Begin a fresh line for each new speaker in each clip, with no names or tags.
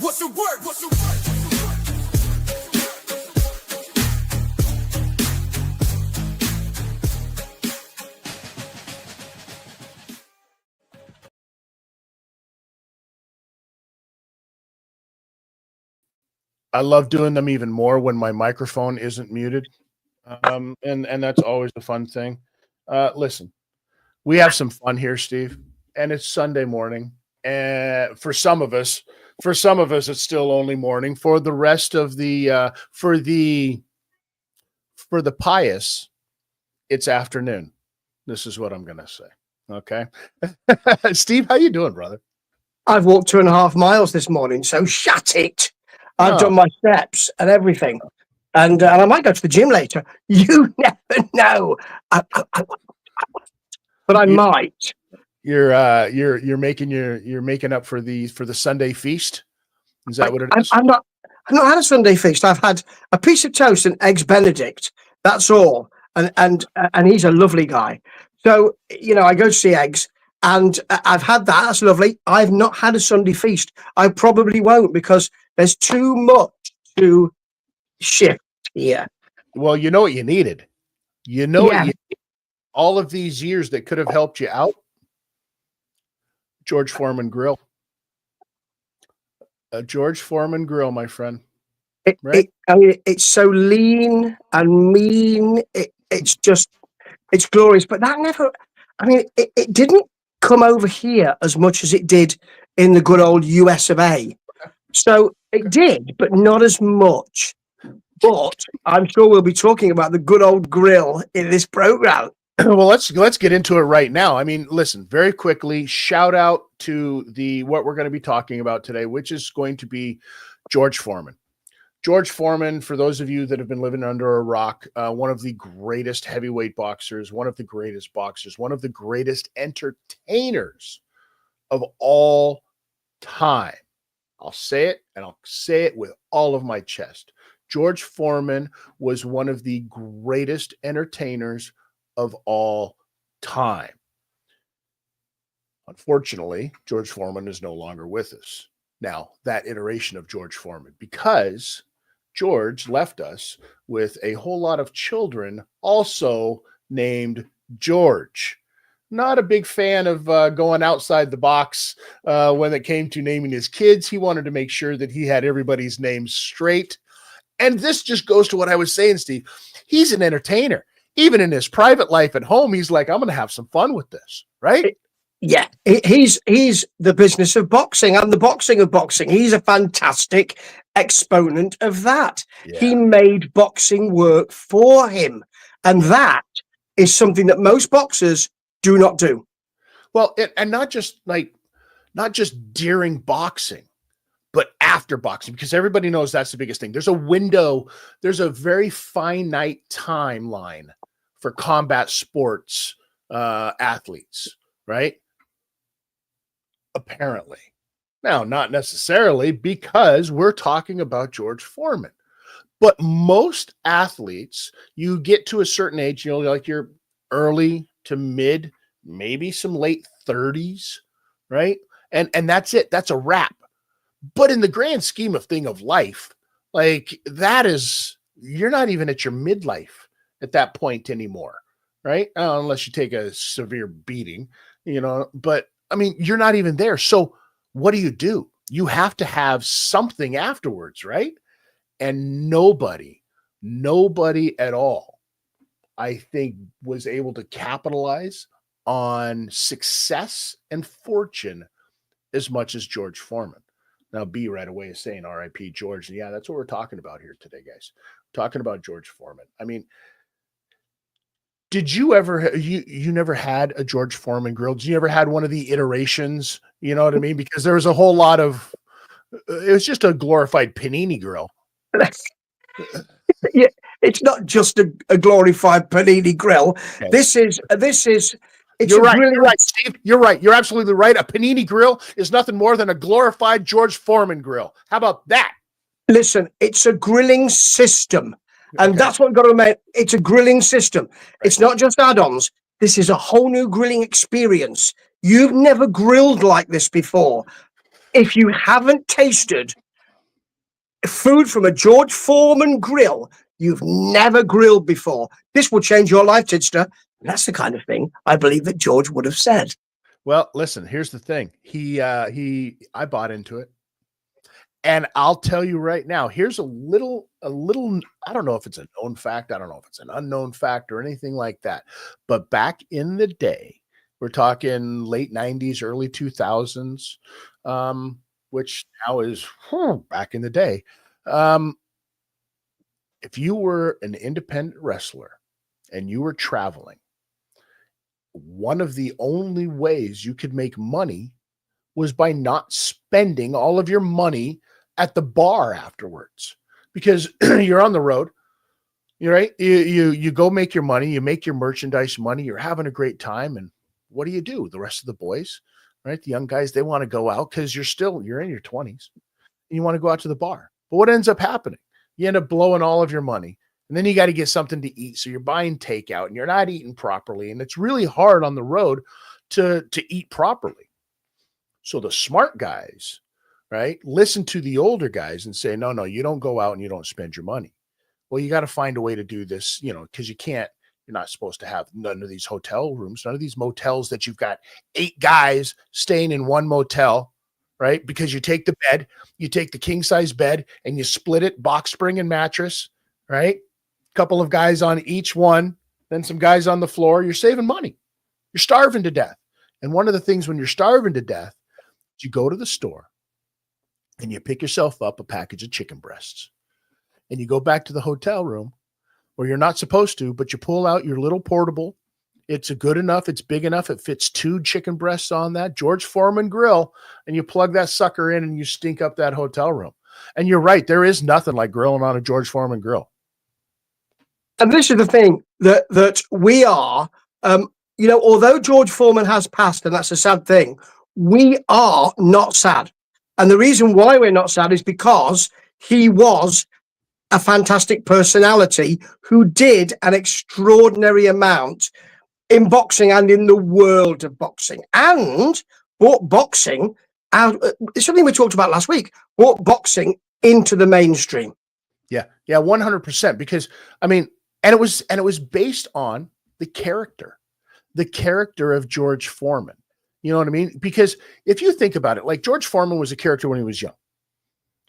What's the word? What's the word?
I love doing them even more when my microphone isn't muted. And that's always a fun thing. Listen, we have some fun here, Steve, and it's Sunday morning. And for some of us, it's still only morning. For the rest of the for the pious, it's afternoon. This is what I'm gonna say. Okay, Steve, how you doing, brother?
I've walked 2.5 miles this morning, so shut it. I've done my steps and everything, and I might go to the gym later. You never know, but I might.
You're making up for the Sunday feast. Is that what it is?
I've not had a Sunday feast. I've had a piece of toast and eggs Benedict. That's all. And he's a lovely guy. So I go to see eggs, and I've had that. That's lovely. I've not had a Sunday feast. I probably won't, because there's too much to shift here.
Well, you know what you needed. All of these years that could have helped you out. George Foreman grill. A George Foreman grill, my friend.
It's so lean and mean. It's glorious. But that never. It didn't come over here as much as it did in the good old US of A. So it did, but not as much. But I'm sure we'll be talking about the good old grill in this program.
Well, let's get into it right now. I mean, listen, very quickly, shout out to what we're going to be talking about today, which is going to be George Foreman. George Foreman, for those of you that have been living under a rock, one of the greatest heavyweight boxers, one of the greatest boxers, one of the greatest entertainers of all time. I'll say it, and I'll say it with all of my chest. George Foreman was one of the greatest entertainers of all time. Unfortunately, George Foreman is no longer with us. Now, that iteration of George Foreman, because George left us with a whole lot of children also named George. Not a big fan of going outside the box when it came to naming his kids. He wanted to make sure that he had everybody's names straight. And this just goes to what I was saying, Steve. He's an entertainer. Even in his private life at home, he's like, I'm going to have some fun with this, right?
Yeah, he's the business of boxing and the boxing of boxing. He's a fantastic exponent of that. Yeah. He made boxing work for him. And that is something that most boxers do not do.
Well, and not just during boxing, but after boxing, because everybody knows that's the biggest thing. There's a window, there's a very finite timeline for combat sports athletes, right? Apparently. Now, not necessarily, because we're talking about George Foreman. But most athletes, you get to a certain age, like your early to mid, maybe some late 30s, right? And that's it. That's a wrap. But in the grand scheme of life, like that is, you're not even at your midlife at that point anymore, right? Unless you take a severe beating, but I mean, you're not even there. So what do? You have to have something afterwards, right? And nobody at all, I think, was able to capitalize on success and fortune as much as George Foreman. Now, B right away is saying R.I.P. George. And yeah, that's what we're talking about here today, guys. We're talking about George Foreman. I mean, did you ever, you never had a George Foreman grill? Did you ever had one of the iterations? You know what I mean? Because there was a whole lot of, it was just a glorified panini grill.
Yeah, it's not just a glorified panini grill. Okay. This is.
You're right. You're right, Steve. You're right. You're absolutely right. A panini grill is nothing more than a glorified George Foreman grill. How about that?
Listen, it's a grilling system. And that's what we've got to remember. It's a grilling system. Right. It's not just add-ons. This is a whole new grilling experience. You've never grilled like this before. If you haven't tasted food from a George Foreman grill you've never grilled before. This will change your life, Tidster. And that's the kind of thing I believe that George would have said.
Well, listen, here's the thing. I bought into it. And I'll tell you right now, here's a little, I don't know if it's a known fact. I don't know if it's an unknown fact or anything like that. But back in the day, we're talking late 90s, early 2000s, which now is back in the day. If you were an independent wrestler and you were traveling, one of the only ways you could make money was by not spending all of your money at the bar afterwards, because you're on the road. You're right. You go make your money, you make your merchandise money, you're having a great time. And what do? The rest of the boys, right? The young guys, they want to go out because you're in your 20s and you want to go out to the bar. But what ends up happening? You end up blowing all of your money. And then you got to get something to eat. So you're buying takeout and you're not eating properly. And it's really hard on the road to eat properly. So the smart guys, right, listen to the older guys and say, no, you don't go out and you don't spend your money. Well, you got to find a way to do this, because you're not supposed to have none of these hotel rooms, none of these motels that you've got 8 guys staying in one motel, right? Because you take the king size bed and you split it, box spring and mattress, right? Couple of guys on each one, then some guys on the floor. You're saving money. You're starving to death. And one of the things when you're starving to death, you go to the store and you pick yourself up a package of chicken breasts and you go back to the hotel room where you're not supposed to, but you pull out your little portable. It's good enough. It's big enough. It fits 2 chicken breasts on that George Foreman grill, and you plug that sucker in and you stink up that hotel room. And you're right. There is nothing like grilling on a George Foreman grill.
And this is the thing that we are, although George Foreman has passed, and that's a sad thing, we are not sad. And the reason why we're not sad is because he was a fantastic personality who did an extraordinary amount in boxing and in the world of boxing, and brought boxing out. It's something we talked about last week, brought boxing into the mainstream.
Yeah, 100%. Because, and it was based on the character of George Foreman. You know what I mean? Because if you think about it, like George Foreman was a character when he was young,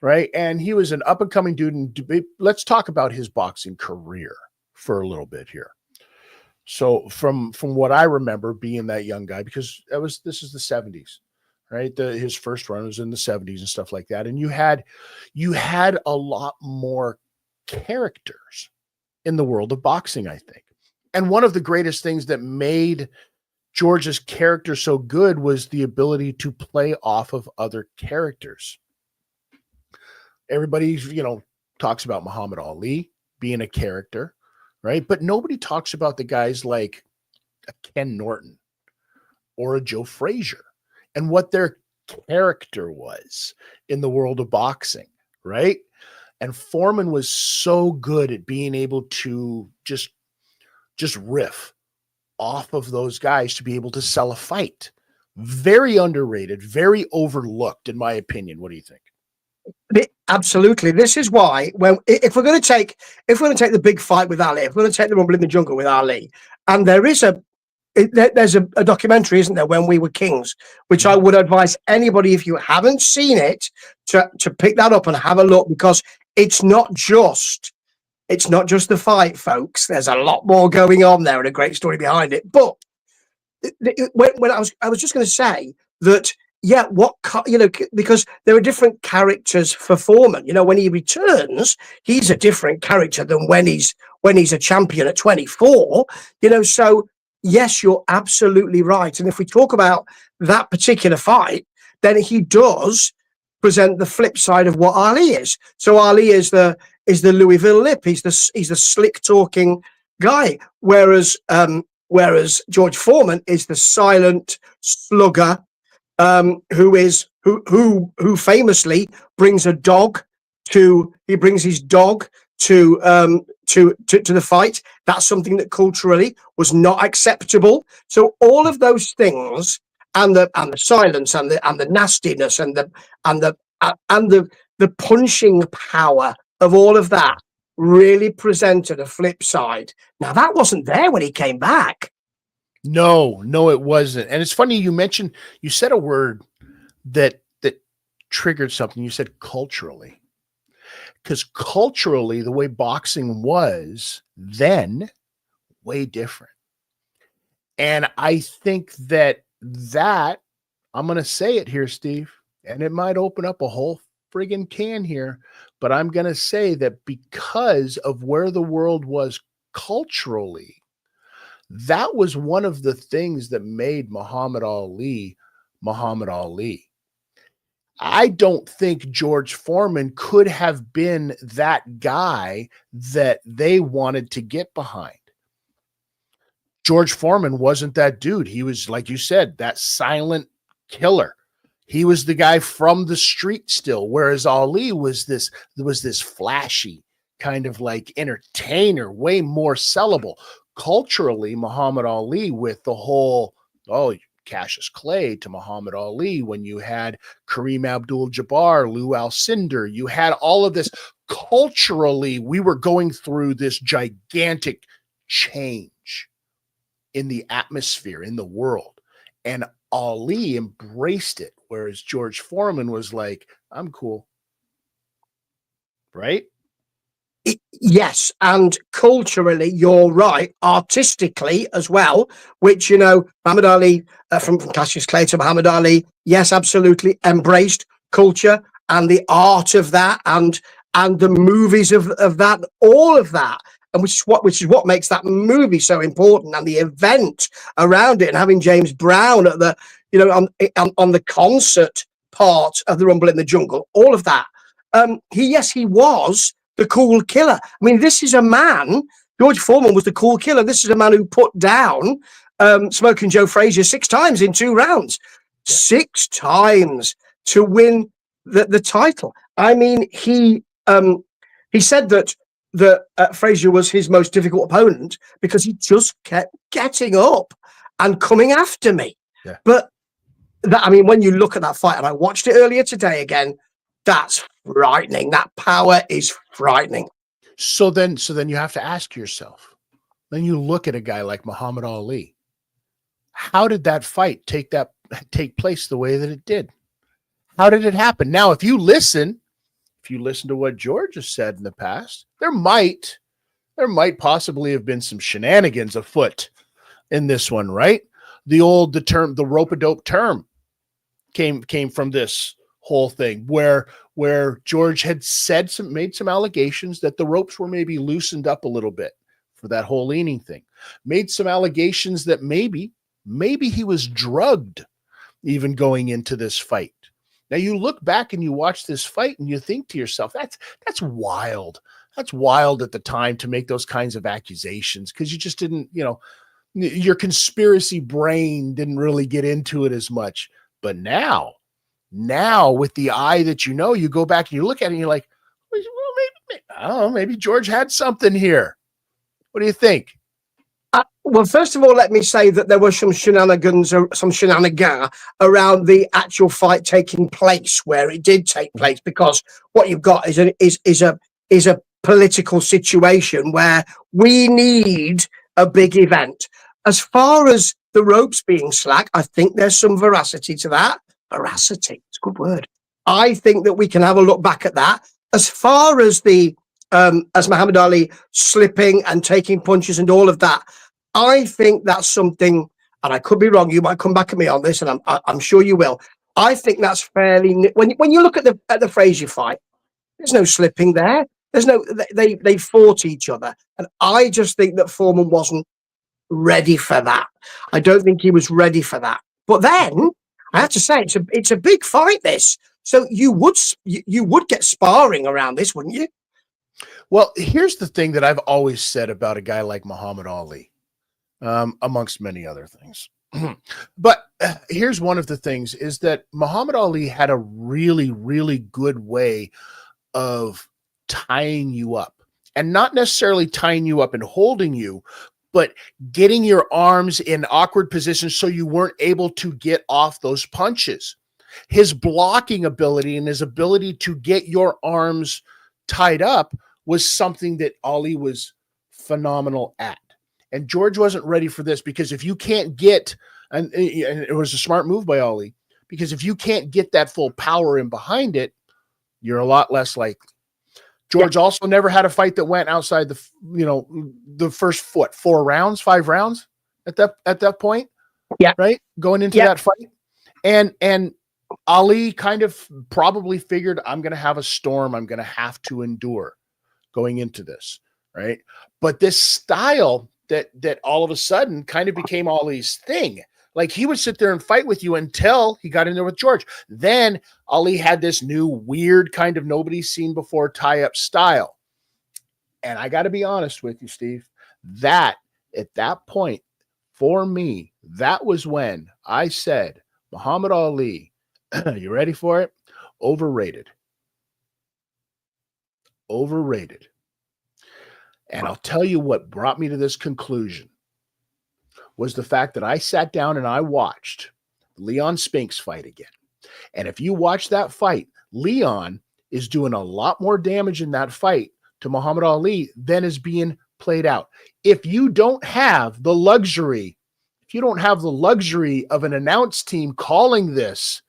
right? And he was an up and coming dude. And let's talk about his boxing career for a little bit here. So from what I remember being that young guy, because this is the 70s, right? His first run was in the 70s and stuff like that. And you had a lot more characters in the world of boxing, I think. And one of the greatest things that made George's character so good was the ability to play off of other characters. Everybody, talks about Muhammad Ali being a character, right? But nobody talks about the guys like a Ken Norton or a Joe Frazier and what their character was in the world of boxing, right? And Foreman was so good at being able to just riff off of those guys to be able to sell a fight. Very underrated, very overlooked, in my opinion. What do you think?
Absolutely. This is why if we're going to take the big fight with Ali, if we're going to take the Rumble in the Jungle with Ali, and there's a documentary, isn't there, When We Were Kings, which I would advise anybody, if you haven't seen it, to pick that up and have a look, because it's not just the fight, folks. There's a lot more going on there and a great story behind it. But when I was just going to say that, yeah, because there are different characters for Foreman. When he returns, he's a different character than when he's a champion at 24. So yes, you're absolutely right. And if we talk about that particular fight, then he does present the flip side of what Ali is. So Ali is the Louisville Lip. He's the slick talking guy, whereas George Foreman is the silent slugger, who famously brings his dog to the fight. That's something that culturally was not acceptable. So all of those things, and the silence, and the nastiness, and the the punching power of all of that really presented a flip side. Now, that wasn't there when he came back.
No, it wasn't. And it's funny you said a word that triggered something. You said culturally. Because culturally, the way boxing was then, way different. And I think that I'm going to say it here, Steve, and it might open up a whole friggin' can here, but I'm going to say that because of where the world was culturally, that was one of the things that made Muhammad Ali Muhammad Ali. I don't think George Foreman could have been that guy that they wanted to get behind. George Foreman wasn't that dude. He was, like you said, that silent killer. He was the guy from the street still, whereas Ali was this flashy kind of like entertainer, way more sellable. Culturally, Muhammad Ali, with the whole, Cassius Clay to Muhammad Ali, when you had Kareem Abdul-Jabbar, Lou Alcindor, you had all of this. Culturally, we were going through this gigantic change in the atmosphere, in the world. And Ali embraced it, whereas George Foreman was like, I'm cool. Right?
Yes, and culturally, you're right. Artistically as well, which, Muhammad Ali, from Cassius Clay to Muhammad Ali, yes, absolutely embraced culture and the art of that, and the movies of that, all of that, and which is what makes that movie so important, and the event around it, and having James Brown at the, on the concert part of the Rumble in the Jungle, all of that. He was the cool killer. I mean, this is a man, George Foreman was the cool killer. This is a man who put down Smoking Joe Frazier 6 times in 2 rounds. Yeah. 6 times to win the title. I mean, he said that Frazier was his most difficult opponent because he just kept getting up and coming after me.
Yeah.
But when you look at that fight, and I watched it earlier today again, that's frightening. That power is frightening.
So then you have to ask yourself, then you look at a guy like Muhammad Ali. How did that fight take place the way that it did? How did it happen? Now, if you listen to what George has said in the past, there might possibly have been some shenanigans afoot in this one, right? The rope-a-dope term came from this whole thing where George had made some allegations that the ropes were maybe loosened up a little bit for that whole leaning thing. Made some allegations that maybe he was drugged even going into this fight. Now you look back and you watch this fight and you think to yourself, that's wild. That's wild at the time to make those kinds of accusations, because you just didn't, your conspiracy brain didn't really get into it as much. But now with the eye that you go back and you look at it and you're like, well, maybe, I don't know, maybe George had something here. What do you think?
Well, first of all, let me say that there were some shenanigans around the actual fight taking place, where it did take place, because what you've got is a political situation where we need a big event. As far as the ropes being slack, I think there's some veracity to that. Veracity, it's a good word. I think that we can have a look back at that. As far as as Muhammad Ali slipping and taking punches and all of that, I think that's something, and I could be wrong. You might come back at me on this, and I'm sure you will. I think that's fairly. When you look at the Frazier fight, there's no slipping there. There's no. They fought each other, and I just think that Foreman wasn't ready for that. I don't think he was ready for that. But then I have to say, it's a big fight, this. So you would get sparring around this, wouldn't you?
Well, here's the thing that I've always said about a guy like Muhammad Ali, amongst many other things. But here's one of the things, is that Muhammad Ali had a really, really good way of tying you up, and not necessarily tying you up and holding you, but getting your arms in awkward positions so you weren't able to get off those punches. His blocking ability and his ability to get your arms tied up was something that Ali was phenomenal at. And George wasn't ready for this, because if you can't get, and it was a smart move by Ali, because if you can't get that full power in behind it, you're a lot less likely. George also never had a fight that went outside the first 5 rounds at that point.
Yeah.
Right. Going into that fight. And Ali kind of probably figured, I'm going to have a storm I'm going to have to endure going into this. Right. But this style that all of a sudden kind of became Ali's thing. Like, he would sit there and fight with you until he got in there with George. Then Ali had this new weird kind of nobody's seen before tie-up style. And I got to be honest with you, Steve, that at that point, for me, that was when I said, Muhammad Ali, you ready for it? Overrated. Overrated. And I'll tell you what brought me to this conclusion was the fact that I sat down and I watched Leon Spinks fight again. And if you watch that fight, Leon is doing a lot more damage in that fight to Muhammad Ali than is being played out. If you don't have the luxury of an announce team calling this,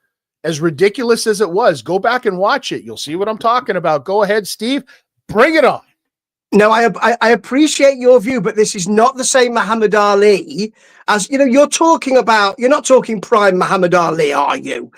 as ridiculous as it was, go back and watch it. You'll see what I'm talking about. Go ahead, Steve. Bring it on.
No, I appreciate your view, but this is not the same Muhammad Ali as, you're talking about. You're not talking prime Muhammad Ali, are you?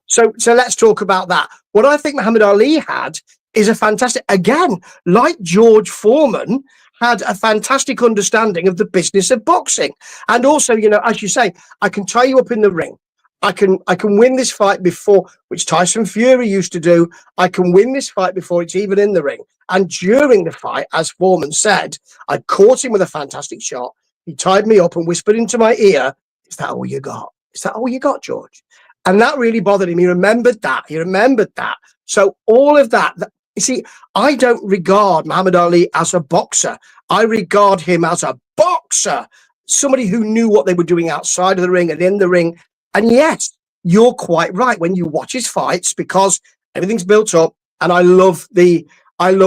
So let's talk about that. What I think Muhammad Ali had is a fantastic, again, like George Foreman, had a fantastic understanding of the business of boxing. And also, as you say, I can tie you up in the ring. I can win this fight before, which Tyson Fury used to do. I can win this fight before it's even in the ring. And during the fight, as Foreman said, I caught him with a fantastic shot. He tied me up and whispered into my ear, "Is that all you got? Is that all you got, George?" And that really bothered him. He remembered that. So all of that, you see, I don't regard Muhammad Ali as a boxer. I regard him as a boxer, somebody who knew what they were doing outside of the ring and in the ring. And yes, you're quite right when you watch his fights, because everything's built up, and I love the kind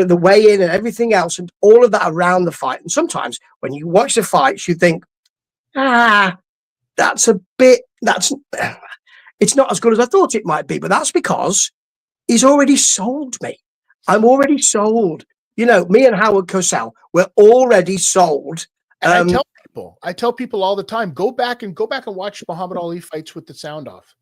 of the weigh in and everything else and all of that around the fight. And sometimes when you watch the fights, you think, it's not as good as I thought it might be. But that's because he's already sold me. I'm already sold. Me and Howard Cosell, we're already sold.
And I tell people all the time, go back and watch Muhammad Ali fights with the sound off.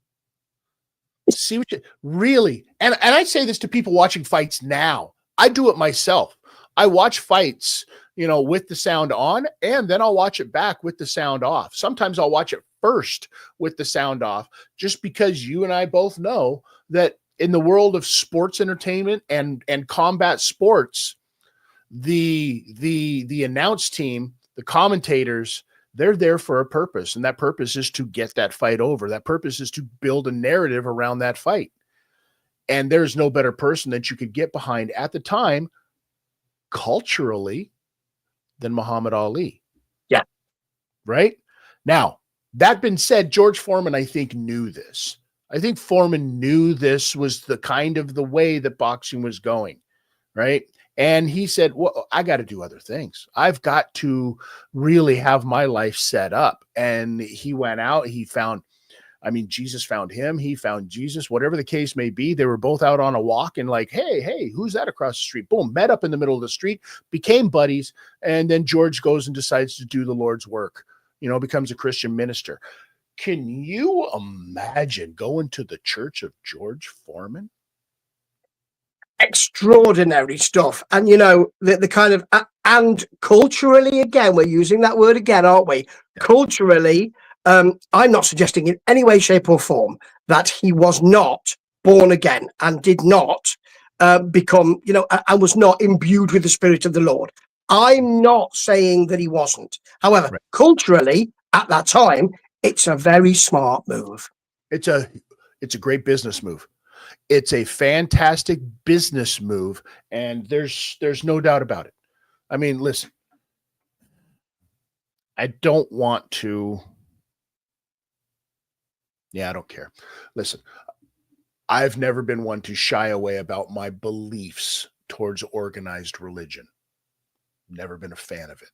See what you really, and I say this to people watching fights now. I do it myself. I watch fights, with the sound on, and then I'll watch it back with the sound off. Sometimes I'll watch it first with the sound off, just because you and I both know that in the world of sports entertainment and combat sports, the announce team, the commentators, they're there for a purpose, and that purpose is to get that fight over. That purpose is to build a narrative around that fight. And there's no better person that you could get behind at the time, culturally, than Muhammad Ali.
Yeah.
Right? Now, that being said, George Foreman, I think, knew this. I think Foreman knew this was the kind of the way that boxing was going, right? And he said, well, I got to do other things. I've got to really have my life set up. And he went out, Jesus found him. He found Jesus, whatever the case may be. They were both out on a walk and like, hey, who's that across the street? Boom, met up in the middle of the street, became buddies. And then George goes and decides to do the Lord's work, becomes a Christian minister. Can you imagine going to the church of George Foreman?
Extraordinary stuff. And the kind of, and culturally, again, we're using that word again, aren't we? Culturally, I'm not suggesting in any way, shape or form that he was not born again and did not become, and was not imbued with the Spirit of the Lord. I'm not saying that he wasn't. However, culturally, at that time, it's a very smart move.
It's a great business move. It's a fantastic business move, and there's no doubt about it. I mean, listen, I don't want to Yeah, I don't care. Listen, I've never been one to shy away about my beliefs towards organized religion. Never been a fan of it.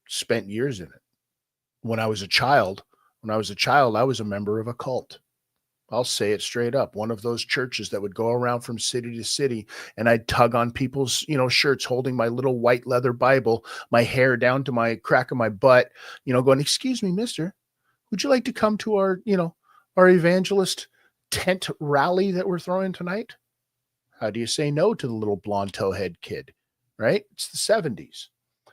Spent years in it. When I was a child, I was a member of a cult. I'll say it straight up. One of those churches that would go around from city to city, and I'd tug on people's, shirts, holding my little white leather Bible, my hair down to my crack of my butt, going, "Excuse me, mister, would you like to come to our evangelist tent rally that we're throwing tonight?" How do you say no to the little blonde towhead kid, right? It's the 70s.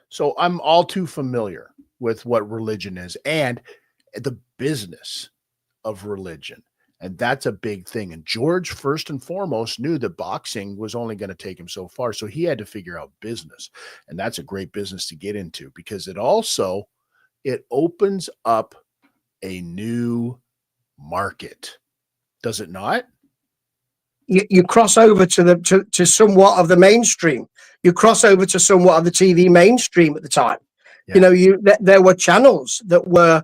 So I'm all too familiar with what religion is and the business of religion. And that's a big thing. And George, first and foremost, knew that boxing was only going to take him so far. So he had to figure out business. And that's a great business to get into because it opens up a new market. Does it not?
You cross over to somewhat of the mainstream. You cross over to somewhat of the TV mainstream at the time. Yeah. There were channels that were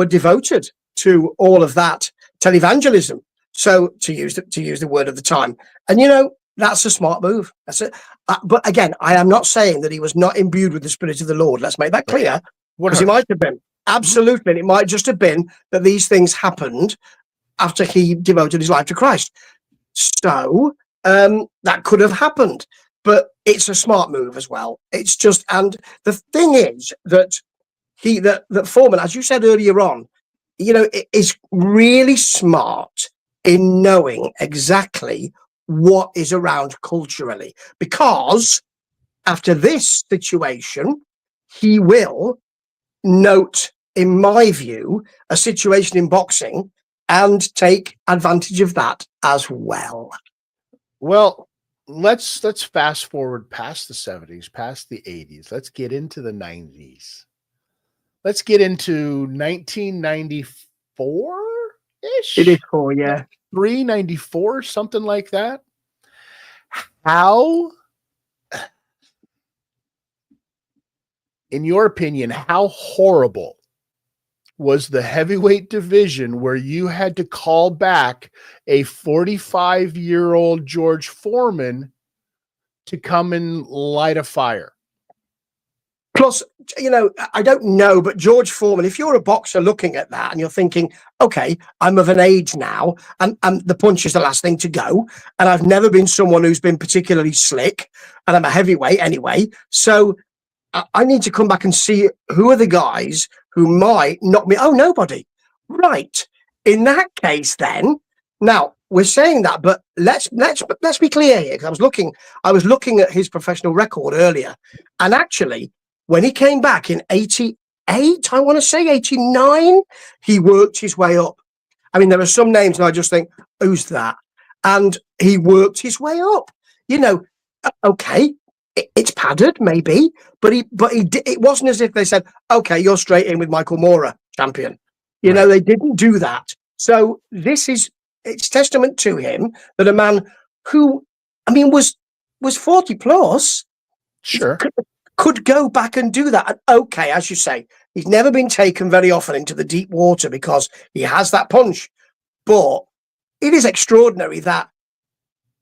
devoted to all of that televangelism. So to use the word of the time, and that's a smart move. That's it. But again, I am not saying that he was not imbued with the Spirit of the Lord. Let's make that clear, because he might have been. Absolutely, and it might just have been that these things happened after he devoted his life to Christ. So that could have happened, but it's a smart move as well. It's just, and the thing is that that Foreman, as you said earlier on, is really smart in knowing exactly what is around culturally, because after this situation, he will note, in my view, a situation in boxing and take advantage of that as well.
Well, let's fast forward past the 70s, past the 80s. Let's get into the 90s. Let's get into 1994-ish.
It is 4, yeah.
394, something like that. How, in your opinion, how horrible was the heavyweight division where you had to call back a 45-year-old George Foreman to come and light a fire?
Plus, I don't know, but George Foreman, if you're a boxer looking at that and you're thinking, okay, I'm of an age now, and the punch is the last thing to go, and I've never been someone who's been particularly slick, and I'm a heavyweight anyway, so I need to come back and see who are the guys who might knock me. Oh, nobody. Right. In that case, then, now we're saying that, but let's be clear here, because I was looking at his professional record earlier, and actually, when he came back in 88, I want to say 89, he worked his way up. I mean, there are some names, and I just think, who's that? And he worked his way up. Okay. It's padded, maybe, but it wasn't as if they said, okay, you're straight in with Michael Moorer, champion. Right. They didn't do that. So it's testament to him that a man who, was 40 plus,
sure,
could go back and do that. And okay, as you say, he's never been taken very often into the deep water because he has that punch. But it is extraordinary that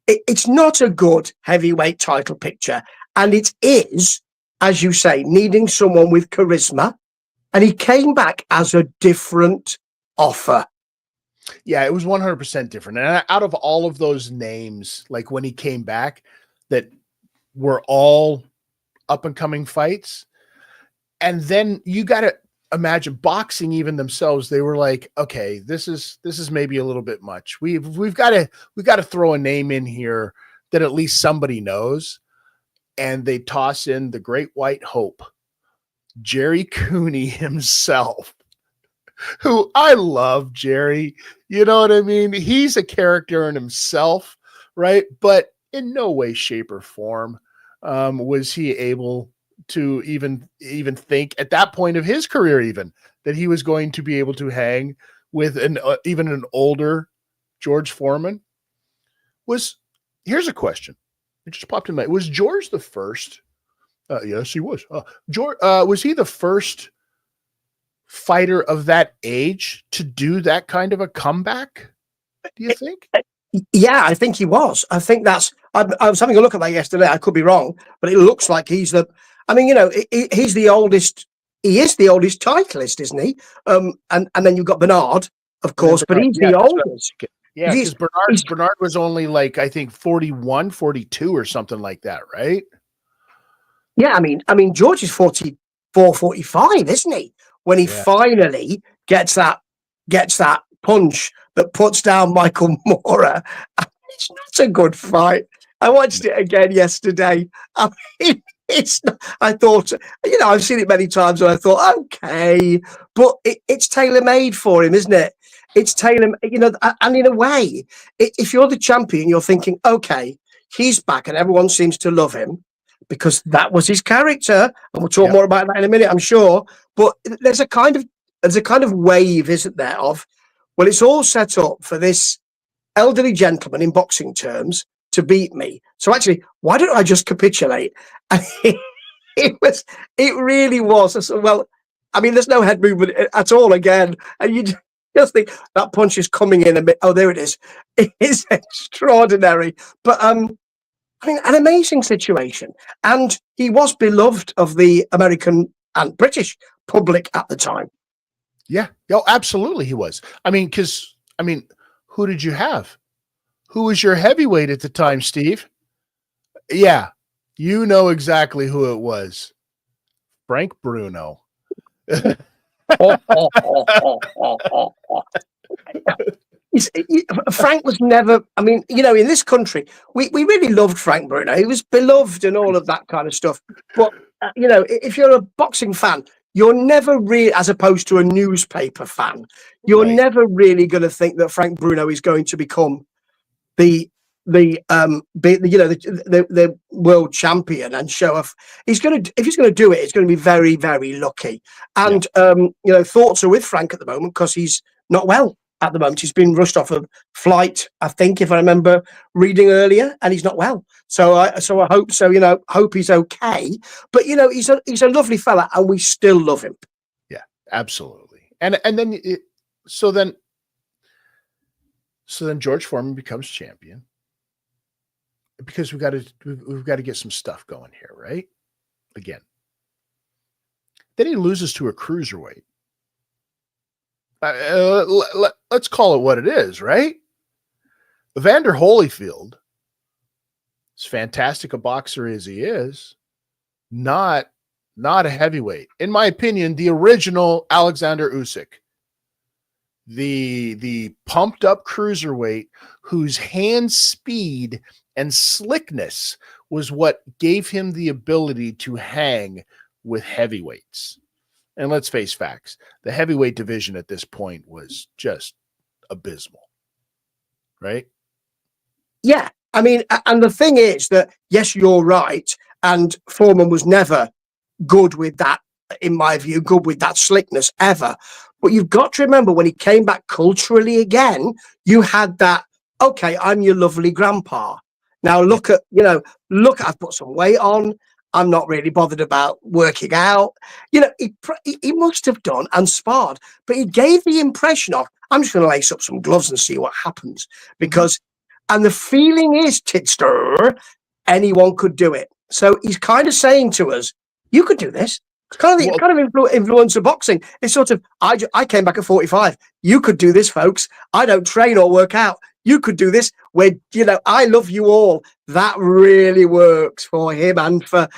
it's not a good heavyweight title picture. And it is, as you say, needing someone with charisma. And he came back as a different offer.
Yeah, it was 100% different. And out of all of those names, like when he came back, that were all up and coming fights. And then you got to imagine boxing, even themselves, they were like, okay, this is maybe a little bit much. We've got to throw a name in here that at least somebody knows. And they toss in the great white hope, Jerry Cooney himself, who I love. Jerry, you know what I mean? He's a character in himself, right? But in no way, shape, or form was he able to even think at that point of his career, even that he was going to be able to hang with even an older George Foreman. Here's a question. It just popped in my mind. Was George the first? Yes, he was. George, was he the first fighter of that age to do that kind of a comeback? Do you think?
Yeah, I think he was. I think that's. I was having a look at that yesterday. I could be wrong, but it looks like he's the. I mean, he's the oldest. He is the oldest titleist, isn't he? And then you've got Bernard, of course, but
Bernard,
he's
yeah,
the
that's what I'm
oldest.
thinking. Yeah,
He's,
because
he's
Bernard was only like, I think 41, 42 or something like that, right?
Yeah, I mean, George is 44, 45, isn't he? When he
Yeah.
finally gets that punch that puts down Michael Moorer. It's not a good fight. I watched it again yesterday. I mean, it's not, I thought, I've seen it many times and I thought, okay, but it's tailor-made for him, isn't it? It's tailor, and in a way, if you're the champion, you're thinking, okay, he's back and everyone seems to love him because that was his character, and we'll talk more about that in a minute, I'm sure. But there's a kind of wave, isn't there, of, well, it's all set up for this elderly gentleman in boxing terms to beat me. So actually, why don't I just capitulate? And it really was. Well, I mean, there's no head movement at all again, and you just think that punch is coming in a bit. Oh, there it is. It is extraordinary, but I mean, an amazing situation. And he was beloved of the American and British public at the time.
Yeah. Oh, absolutely he was. Who did you have? Who was your heavyweight at the time, Steve? Yeah. You know exactly who it was. Frank Bruno.
Frank was never, I mean, in this country, we really loved Frank Bruno. He was beloved and all of that kind of stuff. But, if you're a boxing fan, you're never really, as opposed to a newspaper fan, you're never really going to think that Frank Bruno is going to become the world champion and show off. If he's going to do it, it's going to be very, very lucky. And thoughts are with Frank at the moment because he's not well at the moment. He's been rushed off a flight, I think, if I remember reading earlier, and he's not well. So I hope so. Hope he's okay. But he's a lovely fella, and we still love him.
Yeah, absolutely. And then so then George Foreman becomes champion. Because we've got to get some stuff going here, right? Again. Then he loses to a cruiserweight. Let's call it what it is, right? Evander Holyfield, as fantastic a boxer as he is, not a heavyweight. In my opinion, the original Alexander Usyk. The pumped up cruiserweight whose hand speed and slickness was what gave him the ability to hang with heavyweights. And let's face facts, the heavyweight division at this point was just abysmal, right?
Yeah, I mean, and the thing is that, yes, you're right, and Foreman was never good with that, in my view, good with that slickness ever. But you've got to remember, when he came back culturally again, you had that, okay, I'm your lovely grandpa. Now look, I've put some weight on. I'm not really bothered about working out. He must have done and sparred, but he gave the impression of, I'm just going to lace up some gloves and see what happens. Because, and the feeling is, Tidster, anyone could do it. So he's kind of saying to us, you could do this. It's kind of influence of boxing. It's sort of, I came back at 45. You could do this, folks. I don't train or work out. You could do this. I love you all. That really works for him and for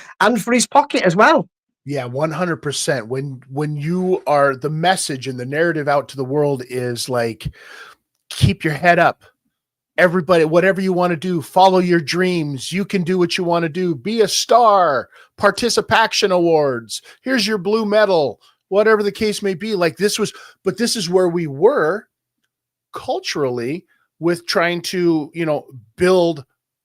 his pocket as well.
Yeah, 100%. When you are, the message and the narrative out to the world is like, keep your head up. Everybody, whatever you want to do, follow your dreams. You can do what you want to do. Be a star. Participation awards. Here's your blue medal. Whatever the case may be. This is where we were culturally with trying to, build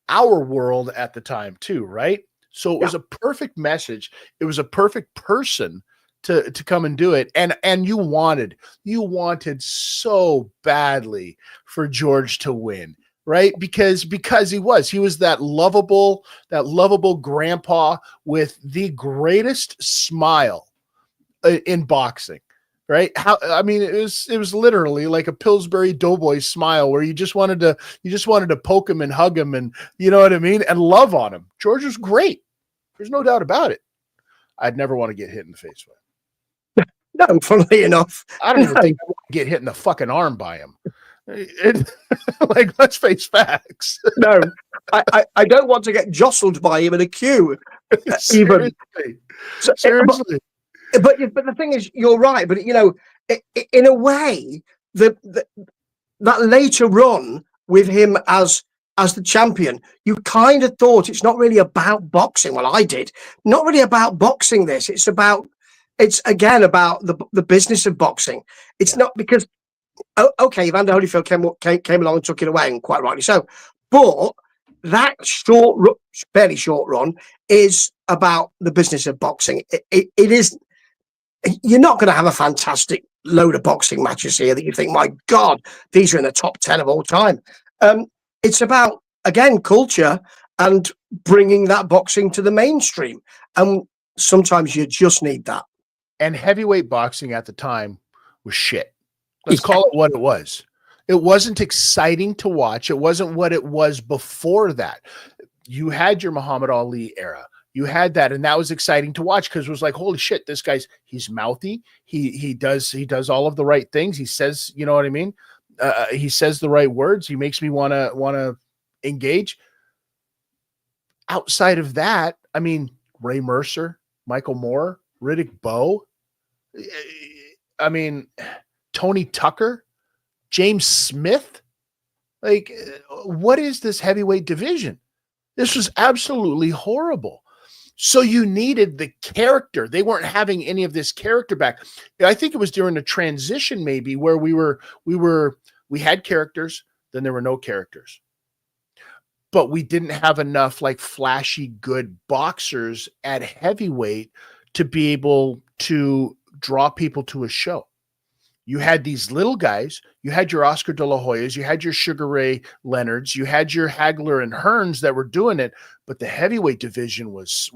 our world at the time too, right? So it was a perfect message. It was a perfect person to come and do it. And you wanted so badly for George to win, right? Because he was that lovable grandpa with the greatest smile in boxing. right? I mean, it was literally like a Pillsbury Doughboy smile where you just wanted to poke him and hug him, and you know what I mean, and love on him. George was great. There's no doubt about it. I'd never want to get hit in the face with him.
No, funnily enough,
I don't even think I want to get hit in the fucking arm by him. Like, let's face facts.
No, I don't want to get jostled by him in a queue.
Seriously.
So,
Seriously.
but the thing is, you're right. But in a way, that later run with him as the champion, you kind of thought it's not really about boxing. Well, I did. Not really about boxing. It's again about the business of boxing. It's not because. Okay, Evander Holyfield came along and took it away, and quite rightly so. But that fairly short run, is about the business of boxing. It is. You're not going to have a fantastic load of boxing matches here that you think, my God, these are in the top 10 of all time. It's about, again, culture and bringing that boxing to the mainstream. And sometimes you just need that.
And heavyweight boxing at the time was shit. Let's call it what it was. It wasn't exciting to watch. It wasn't what it was before that. You had your Muhammad Ali era. You had that, and that was exciting to watch because it was like, holy shit, he's mouthy. He does all of the right things. He says, you know what I mean? He says the right words. He makes me want to engage. Outside of that, I mean, Ray Mercer, Michael Moore, Riddick Bowe. I mean, Tony Tucker, James Smith. Like, what is this heavyweight division? This was absolutely horrible. So you needed the character. They weren't having any of this character back. I think it was during the transition, maybe, where we had characters, then there were no characters. But we didn't have enough like flashy good boxers at heavyweight to be able to draw people to a show. You had these little guys. You had your Oscar De La Hoyas. You had your Sugar Ray Leonards. You had your Hagler and Hearns that were doing it. But the heavyweight division was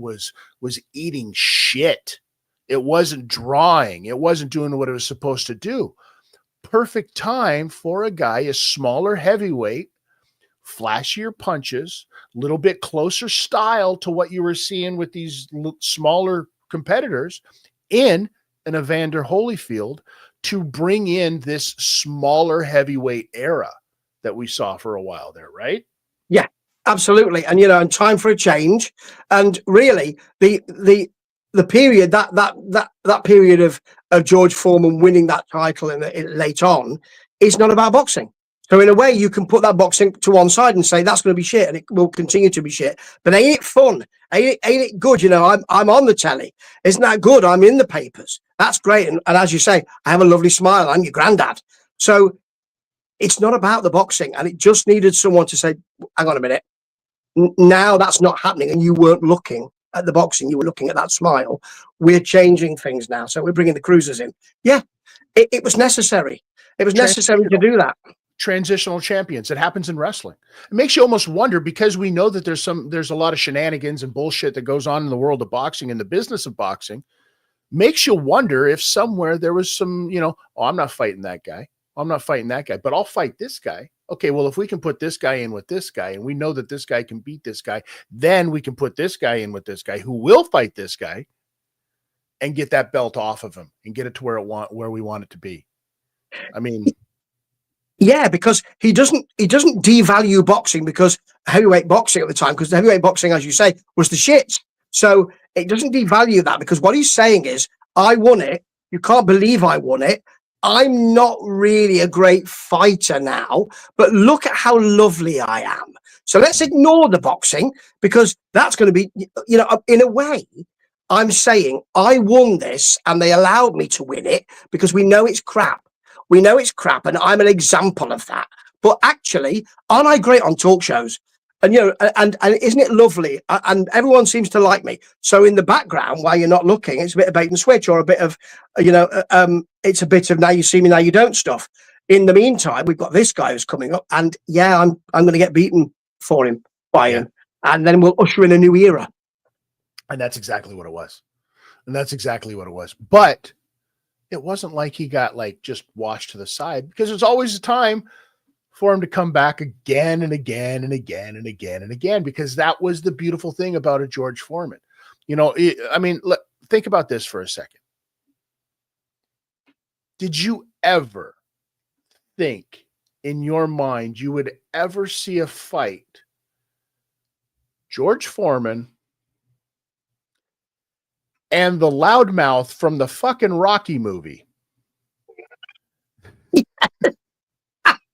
eating shit. It wasn't drawing. It wasn't doing what it was supposed to do. Perfect time for a guy, a smaller heavyweight, flashier punches, a little bit closer style to what you were seeing with these smaller competitors in an Evander Holyfield, to bring in this smaller heavyweight era that we saw for a while there, right?
Yeah, absolutely. And and time for a change. And really, the period that period of George Foreman winning that title in late on is not about boxing. So in a way, you can put that boxing to one side and say that's going to be shit, and it will continue to be shit. But ain't it fun? Ain't it good? I'm on the telly. Isn't that good? I'm in the papers. That's great. And as you say, I have a lovely smile. I'm your granddad. So it's not about the boxing, and it just needed someone to say, hang on a minute. Now that's not happening, and you weren't looking at the boxing. You were looking at that smile. We're changing things now. So we're bringing the cruisers in. Yeah, it was necessary. It was necessary to do that.
Transitional champions. It happens in wrestling. It makes you almost wonder, because we know that there's a lot of shenanigans and bullshit that goes on in the world of boxing and the business of boxing. Makes you wonder if somewhere there was some, I'm not fighting that guy. I'm not fighting that guy, but I'll fight this guy. Okay, well, if we can put this guy in with this guy, and we know that this guy can beat this guy, then we can put this guy in with this guy who will fight this guy and get that belt off of him and get it to where we want it to be. I mean,
yeah, because he doesn't devalue boxing, because heavyweight boxing at the time, because the heavyweight boxing, as you say, was the shit. So it doesn't devalue that, because what he's saying is, I won it. You can't believe I won it. I'm not really a great fighter now, but look at how lovely I am. So let's ignore the boxing, because that's going to be, in a way, I'm saying I won this and they allowed me to win it because we know it's crap. We know it's crap, and I'm an example of that. But actually, aren't I great on talk shows? And and isn't it lovely? And everyone seems to like me. So in the background, while you're not looking, it's a bit of bait and switch, or a bit of, it's a bit of now you see me, now you don't stuff. In the meantime, we've got this guy who's coming up, and yeah, I'm going to get beaten by him, and then we'll usher in a new era.
And that's exactly what it was. But it wasn't like he got like just washed to the side, because there's always a time for him to come back again and again and again and again and again, because that was the beautiful thing about a George Foreman. I mean, think about this for a second. Did you ever think in your mind you would ever see a fight George Foreman and the loudmouth from the fucking Rocky movie?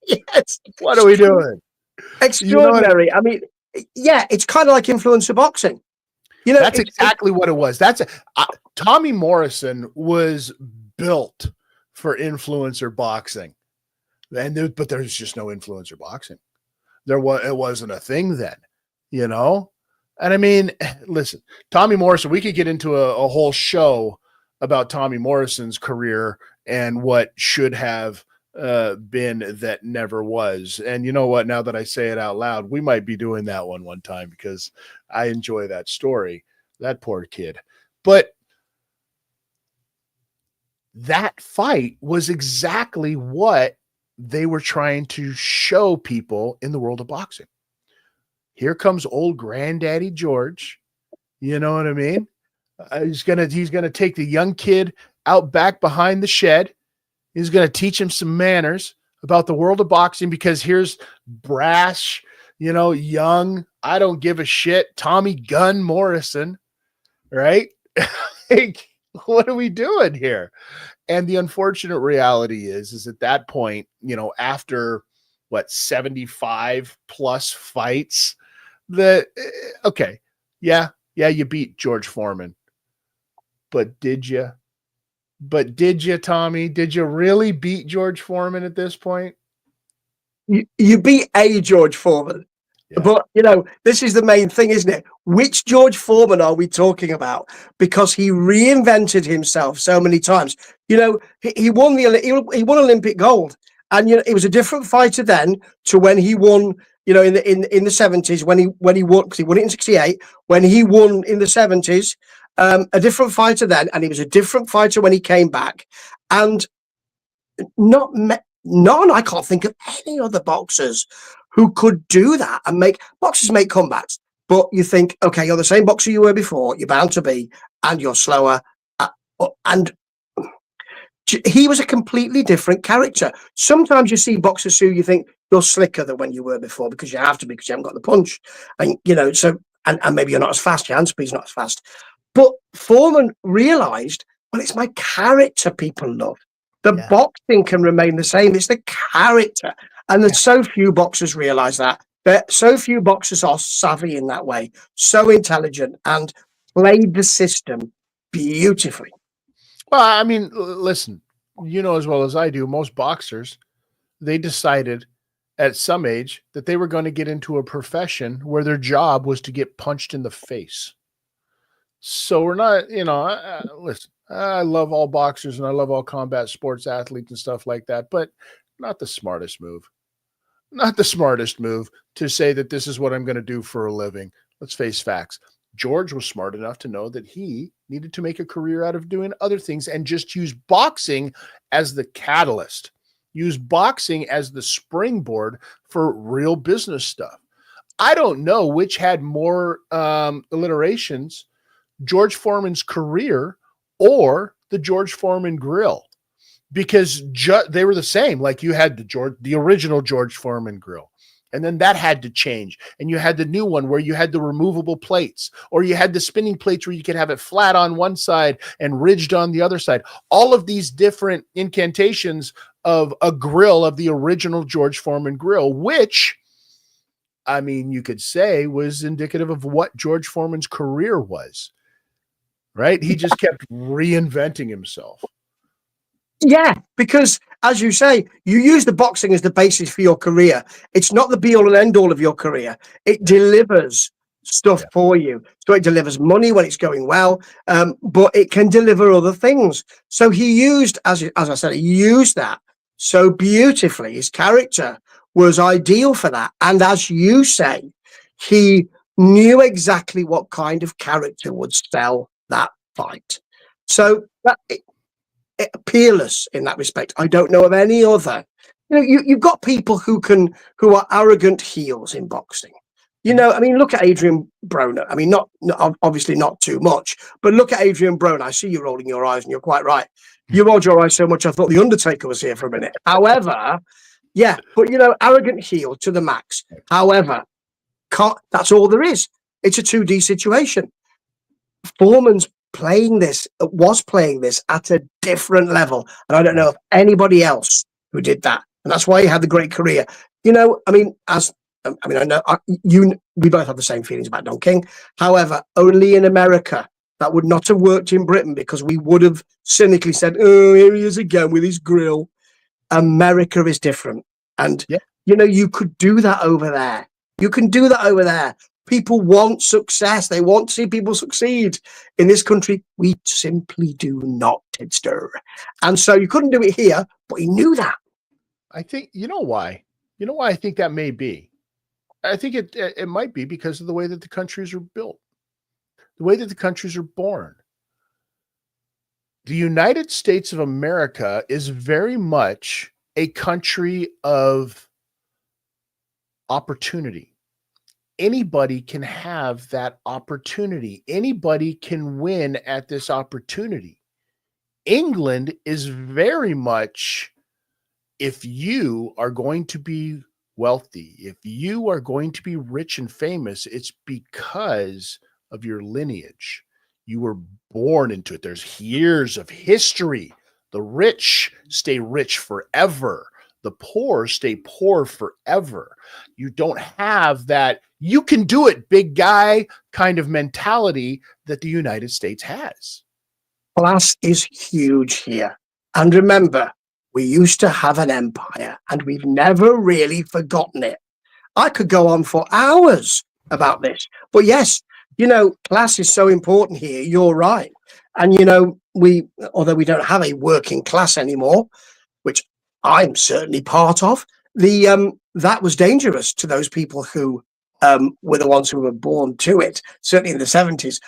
Yes.
What are we doing?
Extraordinary. You know, I mean, yeah, it's kind of like influencer boxing.
That's exactly what it was. Tommy Morrison was built for influencer boxing, but there's just no influencer boxing. It wasn't a thing then, And I mean, listen, Tommy Morrison. We could get into a whole show about Tommy Morrison's career and what should have been that never was. And you know what? Now that I say it out loud, we might be doing that one time, because I enjoy that story. That poor kid. But that fight was exactly what they were trying to show people in the world of boxing. Here comes old granddaddy George. You know what I mean? He's gonna take the young kid out back behind the shed. He's gonna teach him some manners about the world of boxing, because here's brash, young, I don't give a shit, Tommy Gun Morrison, right? Like, what are we doing here? And the unfortunate reality is at that point, after 75 plus fights, okay, yeah, you beat George Foreman, but did you? Tommy? Did you really beat George Foreman at this point?
You beat a George Foreman. Yeah. But, this is the main thing, isn't it? Which George Foreman are we talking about? Because he reinvented himself so many times. He won he won Olympic gold, and it was a different fighter then to when he won. In the 70s when he won, because he won it in 68. When he won in the 70s, a different fighter then, and he was a different fighter when he came back, and none. I can't think of any other boxers who could do that and boxers make comebacks, but you think, okay, you're the same boxer you were before, you're bound to be, and you're slower. And he was a completely different character. Sometimes you see boxers who you think you're slicker than when you were before, because you have to be, because you haven't got the punch. And, and maybe you're not as fast, your hand speed's not as fast. But Foreman realized, well, it's my character people love. The boxing can remain the same. It's the character. And there's so few boxers realize that. So few boxers are savvy in that way, so intelligent, and played the system beautifully.
Well, I mean, listen, as well as I do, most boxers, they decided at some age that they were going to get into a profession where their job was to get punched in the face. So we're not, listen, I love all boxers and I love all combat sports athletes and stuff like that, but not the smartest move. Not the smartest move to say that this is what I'm going to do for a living. Let's face facts. George was smart enough to know that he needed to make a career out of doing other things and just use boxing as the catalyst, use boxing as the springboard for real business stuff. I don't know which had more alliterations, George Foreman's career or the George Foreman grill, because they were the same. Like, you had the original George Foreman grill, and then that had to change, and you had the new one where you had the removable plates, or you had the spinning plates where you could have it flat on one side and ridged on the other side. All of these different incantations of a grill of the original George Foreman grill, which, I mean, you could say was indicative of what George Foreman's career was, right? He just kept reinventing himself.
Yeah, because as you say, you use the boxing as the basis for your career. It's not the be all and end all of your career. It delivers stuff for you. So it delivers money when it's going well, but it can deliver other things. So he used, as I said, he used that so beautifully. His character was ideal for that. And as you say, he knew exactly what kind of character would sell that fight. So peerless in that respect. I don't know of any other. You've got people who are arrogant heels in boxing. I mean, look at Adrian Broner. I mean, not obviously not too much, but look at Adrian Broner. I see you rolling your eyes, and you're quite right. You rolled your eyes so much, I thought the Undertaker was here for a minute. However, yeah, but arrogant heel to the max. However, that's all there is. It's a 2D situation. Foreman's was playing this at a different level, and I don't know of anybody else who did that, and that's why he had the great career. I mean, I know we both have the same feelings about Don King. However, only in America that would not have worked in Britain, because we would have cynically said, "Oh, here he is again with his grill." America is different, and you could do that over there. You can do that over there. People want success. They want to see people succeed. In this country, we simply do not, Tidster. And so you couldn't do it here, but he knew that.
I think, why? You know why I think that may be? I think it might be because of the way that the countries are built, the way that the countries are born. The United States of America is very much a country of opportunity. Anybody can have that opportunity. Anybody can win at this opportunity. England is very much, if you are going to be wealthy, if you are going to be rich and famous, it's because of your lineage. You were born into it. There's years of history. The rich stay rich forever. The poor stay poor forever. You don't have that "you can do it, big guy" kind of mentality that the United States has.
Class is huge here. And remember, we used to have an empire, and we've never really forgotten it. I could go on for hours about this. But yes, class is so important here. You're right. And, although we don't have a working class anymore, which I'm certainly part of, that was dangerous to those people who were the ones who were born to it, certainly in the 70s.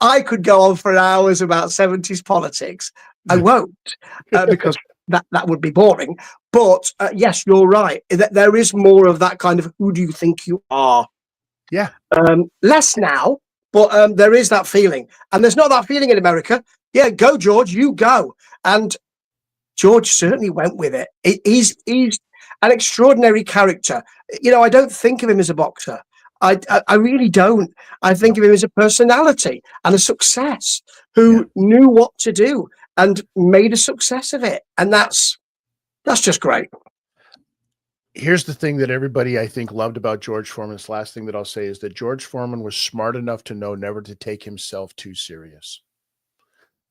I could go on for hours about 70s politics. I won't, because that would be boring. But yes, you're right. There is more of that kind of "who do you think you are?"
Yeah.
Less now, but there is that feeling. And there's not that feeling in America. Yeah, go, George, you go. And George certainly went with it. He's an extraordinary character. I don't think of him as a boxer. I really don't. I think of him as a personality and a success who knew what to do and made a success of it. And that's just great.
Here's the thing that everybody, I think, loved about George Foreman. This last thing that I'll say is that George Foreman was smart enough to know never to take himself too serious.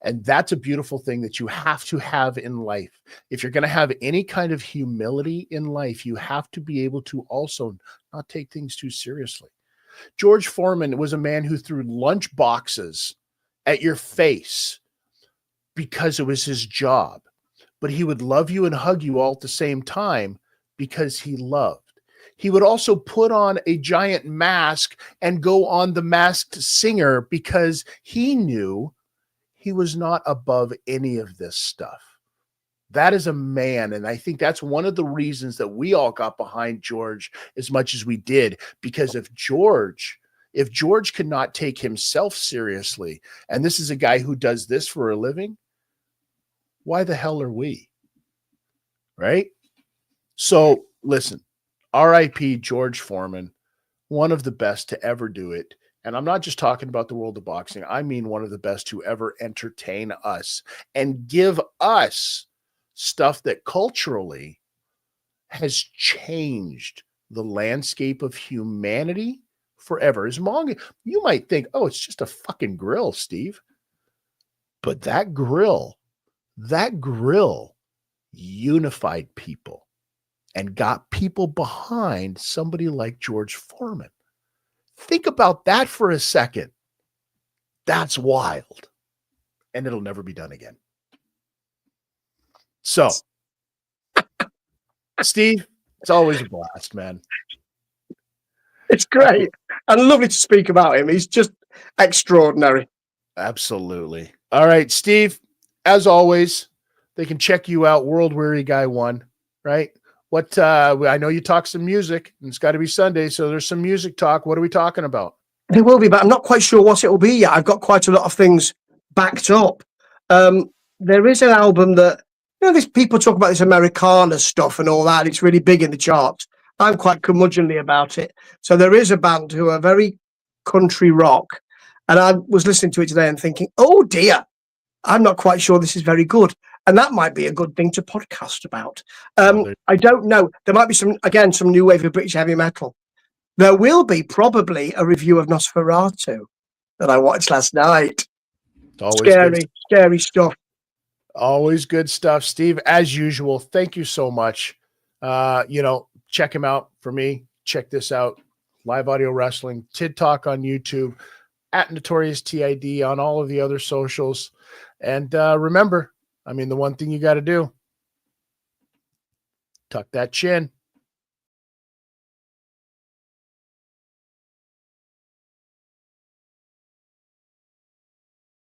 And that's a beautiful thing that you have to have in life. If you're going to have any kind of humility in life, you have to be able to also not take things too seriously. George Foreman was a man who threw lunch boxes at your face because it was his job, but he would love you and hug you all at the same time because he loved. He would also put on a giant mask and go on The Masked Singer because he knew he was not above any of this stuff. That is a man, and I think that's one of the reasons that we all got behind George as much as we did, because if George could not take himself seriously, and this is a guy who does this for a living, why the hell are we? Right? So listen, R.I.P. George Foreman, one of the best to ever do it. And I'm not just talking about the world of boxing. I mean, one of the best to ever entertain us and give us stuff that culturally has changed the landscape of humanity forever. As long as you might think, "Oh, it's just a fucking grill, Steve." But that grill unified people and got people behind somebody like George Foreman. Think about that for a second. That's wild. And it'll never be done again. So, Steve, it's always a blast, man.
It's great and lovely to speak about him. He's just extraordinary.
Absolutely. All right, Steve, as always, they can check you out. World Weary Guy 1, right? What I know you talk some music, and it's got to be Sunday, so there's some music talk. What are we talking about?
There will be, but I'm not quite sure what it will be yet. I've got quite a lot of things backed up. There is an album that, these people talk about this Americana stuff and all that. It's really big in the charts. I'm quite curmudgeonly about it. So there is a band who are very country rock, and I was listening to it today and thinking, oh dear, I'm not quite sure this is very good. And that might be a good thing to podcast about. I don't know. There might be some new wave of British heavy metal. There will be probably a review of Nosferatu that I watched last night. Scary stuff.
Always good stuff, Steve. As usual, thank you so much. Check him out for me. Check this out. Live Audio Wrestling, Tid Talk on YouTube, at Notorious TID on all of the other socials. And remember, the one thing you got to do, tuck that chin.